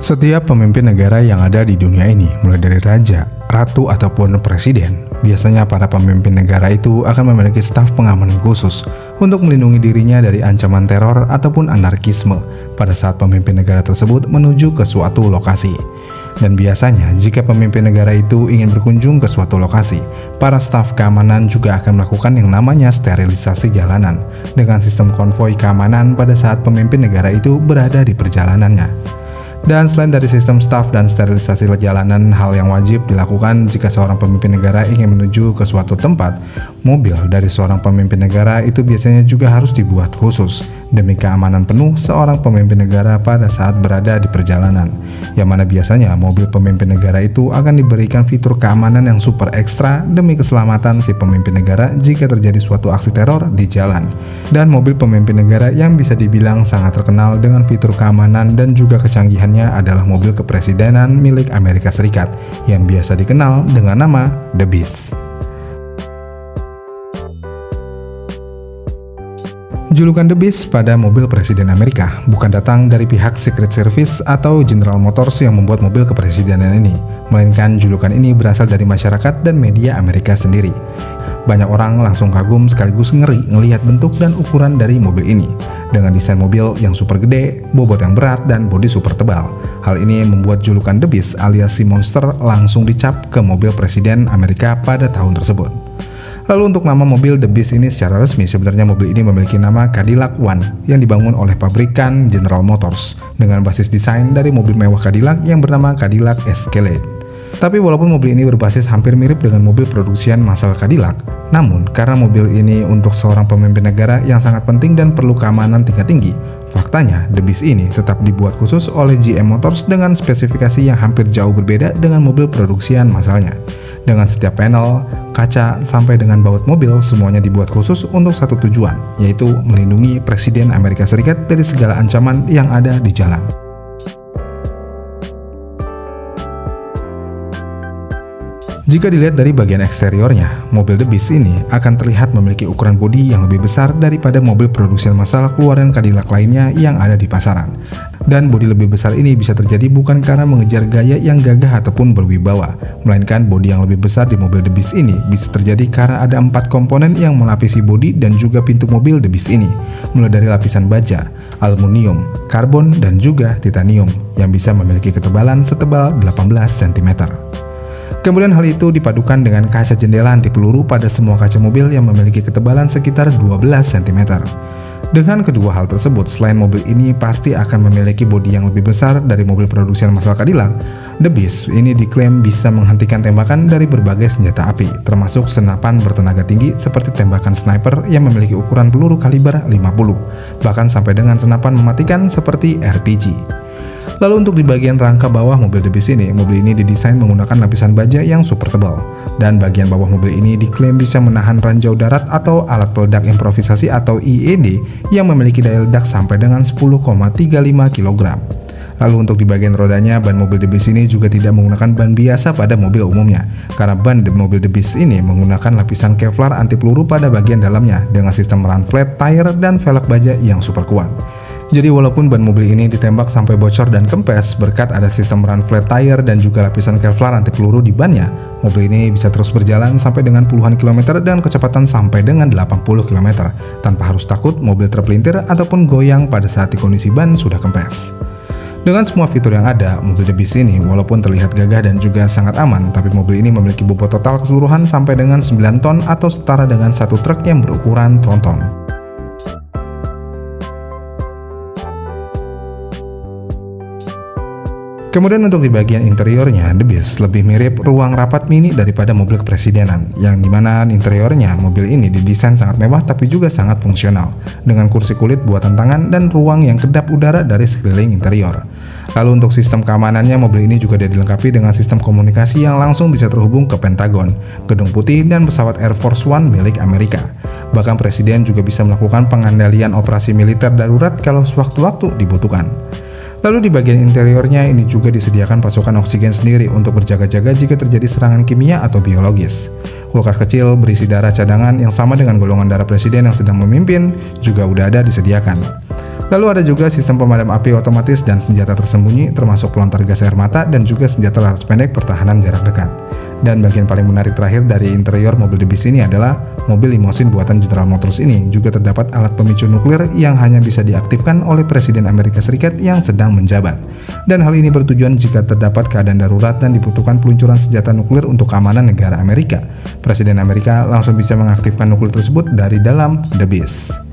Setiap pemimpin negara yang ada di dunia ini, mulai dari raja, ratu, ataupun presiden, biasanya para pemimpin negara itu akan memiliki staf pengamanan khusus untuk melindungi dirinya dari ancaman teror ataupun anarkisme pada saat pemimpin negara tersebut menuju ke suatu lokasi. Dan biasanya, jika pemimpin negara itu ingin berkunjung ke suatu lokasi, para staf keamanan juga akan melakukan yang namanya sterilisasi jalanan dengan sistem konvoi keamanan pada saat pemimpin negara itu berada di perjalanannya. Dan selain dari sistem staf dan sterilisasi jalanan, hal yang wajib dilakukan jika seorang pemimpin negara ingin menuju ke suatu tempat, mobil dari seorang pemimpin negara itu biasanya juga harus dibuat khusus demi keamanan penuh seorang pemimpin negara pada saat berada di perjalanan. Yang mana biasanya mobil pemimpin negara itu akan diberikan fitur keamanan yang super ekstra demi keselamatan si pemimpin negara jika terjadi suatu aksi teror di jalan. Dan mobil pemimpin negara yang bisa dibilang sangat terkenal dengan fitur keamanan dan juga kecanggihannya adalah mobil kepresidenan milik Amerika Serikat yang biasa dikenal dengan nama The Beast. Julukan The Beast pada mobil presiden Amerika bukan datang dari pihak Secret Service atau General Motors yang membuat mobil kepresidenan ini, melainkan julukan ini berasal dari masyarakat dan media Amerika sendiri. Banyak orang langsung kagum sekaligus ngeri ngelihat bentuk dan ukuran dari mobil ini. Dengan desain mobil yang super gede, bobot yang berat, dan bodi super tebal. Hal ini membuat julukan The Beast alias si monster langsung dicap ke mobil presiden Amerika pada tahun tersebut. Lalu untuk nama mobil The Beast ini secara resmi, sebenarnya mobil ini memiliki nama Cadillac One yang dibangun oleh pabrikan General Motors dengan basis desain dari mobil mewah Cadillac yang bernama Cadillac Escalade. Tapi walaupun mobil ini berbasis hampir mirip dengan mobil produksian massal Cadillac, namun karena mobil ini untuk seorang pemimpin negara yang sangat penting dan perlu keamanan tingkat tinggi, faktanya The Beast ini tetap dibuat khusus oleh GM Motors dengan spesifikasi yang hampir jauh berbeda dengan mobil produksian massalnya. Dengan setiap panel, kaca, sampai dengan baut mobil semuanya dibuat khusus untuk satu tujuan, yaitu melindungi Presiden Amerika Serikat dari segala ancaman yang ada di jalan. Jika dilihat dari bagian eksteriornya, mobil The Beast ini akan terlihat memiliki ukuran bodi yang lebih besar daripada mobil produksian massal keluaran Cadillac lainnya yang ada di pasaran. Dan bodi lebih besar ini bisa terjadi bukan karena mengejar gaya yang gagah ataupun berwibawa, melainkan bodi yang lebih besar di mobil The Beast ini bisa terjadi karena ada 4 komponen yang melapisi bodi dan juga pintu mobil The Beast ini, mulai dari lapisan baja, aluminium, karbon, dan juga titanium yang bisa memiliki ketebalan setebal 18 cm. Kemudian hal itu dipadukan dengan kaca jendela anti peluru pada semua kaca mobil yang memiliki ketebalan sekitar 12 cm. Dengan kedua hal tersebut, selain mobil ini pasti akan memiliki bodi yang lebih besar dari mobil produksian massal Cadillac, The Beast ini diklaim bisa menghentikan tembakan dari berbagai senjata api, termasuk senapan bertenaga tinggi seperti tembakan sniper yang memiliki ukuran peluru kaliber 50, bahkan sampai dengan senapan mematikan seperti RPG. Lalu untuk di bagian rangka bawah mobil The Beast ini, mobil ini didesain menggunakan lapisan baja yang super tebal. Dan bagian bawah mobil ini diklaim bisa menahan ranjau darat atau alat peledak improvisasi atau IED yang memiliki daya ledak sampai dengan 10,35 kg. Lalu untuk di bagian rodanya, ban mobil The Beast ini juga tidak menggunakan ban biasa pada mobil umumnya, karena ban mobil The Beast ini menggunakan lapisan Kevlar anti peluru pada bagian dalamnya dengan sistem run flat tire dan velg baja yang super kuat. Jadi walaupun ban mobil ini ditembak sampai bocor dan kempes berkat ada sistem run flat tire dan juga lapisan Kevlar anti peluru di bannya, mobil ini bisa terus berjalan sampai dengan puluhan kilometer dan kecepatan sampai dengan 80 km tanpa harus takut mobil terpelintir ataupun goyang pada saat di kondisi ban sudah kempes. Dengan semua fitur yang ada, mobil The Beast ini walaupun terlihat gagah dan juga sangat aman, tapi mobil ini memiliki bobot total keseluruhan sampai dengan 9 ton atau setara dengan satu truk yang berukuran tronton. Kemudian untuk di bagian interiornya, The Beast lebih mirip ruang rapat mini daripada mobil kepresidenan, yang dimana interiornya mobil ini didesain sangat mewah tapi juga sangat fungsional, dengan kursi kulit buatan tangan dan ruang yang kedap udara dari sekeliling interior. Lalu untuk sistem keamanannya, mobil ini juga dilengkapi dengan sistem komunikasi yang langsung bisa terhubung ke Pentagon, Gedung Putih, dan pesawat Air Force One milik Amerika. Bahkan presiden juga bisa melakukan pengendalian operasi militer darurat kalau sewaktu-waktu dibutuhkan. Lalu di bagian interiornya ini juga disediakan pasokan oksigen sendiri untuk berjaga-jaga jika terjadi serangan kimia atau biologis. Kulkas kecil berisi darah cadangan yang sama dengan golongan darah presiden yang sedang memimpin juga udah ada disediakan. Lalu ada juga sistem pemadam api otomatis dan senjata tersembunyi termasuk pelontar gas air mata dan juga senjata laras pendek pertahanan jarak dekat. Dan bagian paling menarik terakhir dari interior mobil The Beast ini adalah mobil limosin buatan General Motors ini juga terdapat alat pemicu nuklir yang hanya bisa diaktifkan oleh Presiden Amerika Serikat yang sedang menjabat. Dan hal ini bertujuan jika terdapat keadaan darurat dan dibutuhkan peluncuran senjata nuklir untuk keamanan negara Amerika. Presiden Amerika langsung bisa mengaktifkan nuklir tersebut dari dalam The Beast.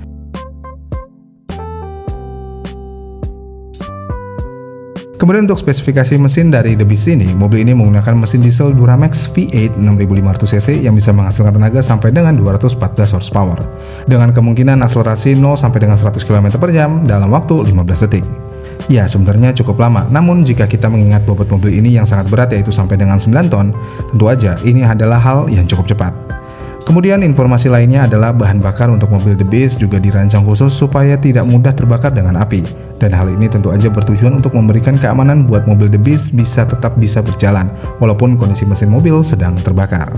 Kemudian untuk spesifikasi mesin dari The Beast ini, mobil ini menggunakan mesin diesel Duramax V8 6500cc yang bisa menghasilkan tenaga sampai dengan 214 horsepower, dengan kemungkinan akselerasi 0 sampai dengan 100 km/jam dalam waktu 15 detik. Ya, sebenarnya cukup lama, namun jika kita mengingat bobot mobil ini yang sangat berat yaitu sampai dengan 9 ton, tentu aja ini adalah hal yang cukup cepat. Kemudian informasi lainnya adalah bahan bakar untuk mobil The Beast juga dirancang khusus supaya tidak mudah terbakar dengan api. Dan hal ini tentu aja bertujuan untuk memberikan keamanan buat mobil The Beast tetap bisa berjalan, walaupun kondisi mesin mobil sedang terbakar.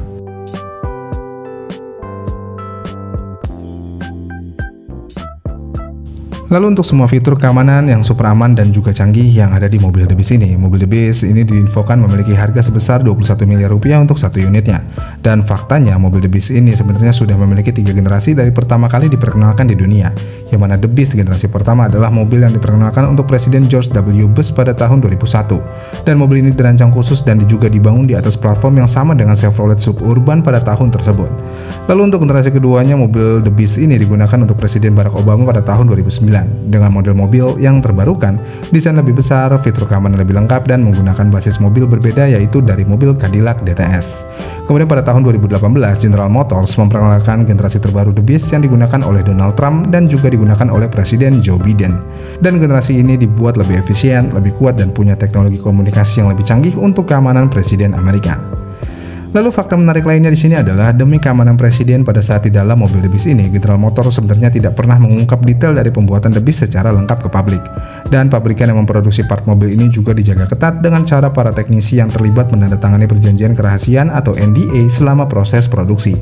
Lalu untuk semua fitur keamanan yang super aman dan juga canggih yang ada di mobil The Beast ini, mobil The Beast ini diinfokan memiliki harga sebesar 21 miliar rupiah untuk satu unitnya. Dan faktanya mobil The Beast ini sebenarnya sudah memiliki 3 generasi dari pertama kali diperkenalkan di dunia, yang mana The Beast generasi pertama adalah mobil yang diperkenalkan untuk Presiden George W. Bush pada tahun 2001. Dan mobil ini dirancang khusus dan juga dibangun di atas platform yang sama dengan Chevrolet Suburban pada tahun tersebut. Lalu untuk generasi keduanya, mobil The Beast ini digunakan untuk Presiden Barack Obama pada tahun 2009. Dengan model mobil yang terbarukan, desain lebih besar, fitur keamanan lebih lengkap, dan menggunakan basis mobil berbeda yaitu dari mobil Cadillac DTS. Kemudian pada tahun 2018, General Motors memperkenalkan generasi terbaru The Beast yang digunakan oleh Donald Trump dan juga digunakan oleh Presiden Joe Biden. Dan generasi ini dibuat lebih efisien, lebih kuat, dan punya teknologi komunikasi yang lebih canggih untuk keamanan Presiden Amerika. Lalu fakta menarik lainnya di sini adalah demi keamanan presiden pada saat di dalam mobil The Beast ini, General Motors sebenarnya tidak pernah mengungkap detail dari pembuatan The Beast secara lengkap ke publik. Dan pabrikan yang memproduksi part mobil ini juga dijaga ketat dengan cara para teknisi yang terlibat menandatangani perjanjian kerahasiaan atau NDA selama proses produksi.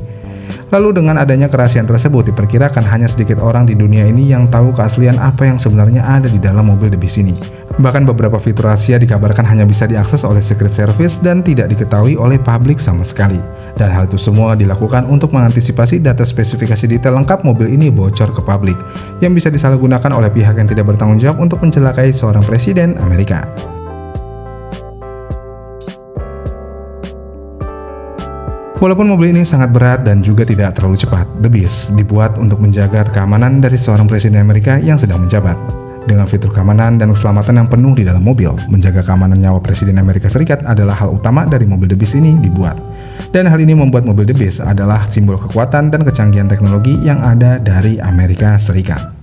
Lalu dengan adanya kerahasiaan tersebut, diperkirakan hanya sedikit orang di dunia ini yang tahu keaslian apa yang sebenarnya ada di dalam mobil The Beast ini. Bahkan beberapa fitur rahasia dikabarkan hanya bisa diakses oleh Secret Service dan tidak diketahui oleh publik sama sekali. Dan hal itu semua dilakukan untuk mengantisipasi data spesifikasi detail lengkap mobil ini bocor ke publik, yang bisa disalahgunakan oleh pihak yang tidak bertanggung jawab untuk mencelakai seorang presiden Amerika. Walaupun mobil ini sangat berat dan juga tidak terlalu cepat, The Beast dibuat untuk menjaga keamanan dari seorang presiden Amerika yang sedang menjabat. Dengan fitur keamanan dan keselamatan yang penuh di dalam mobil, menjaga keamanan nyawa Presiden Amerika Serikat adalah hal utama dari mobil The Beast ini dibuat. Dan hal ini membuat mobil The Beast adalah simbol kekuatan dan kecanggihan teknologi yang ada dari Amerika Serikat.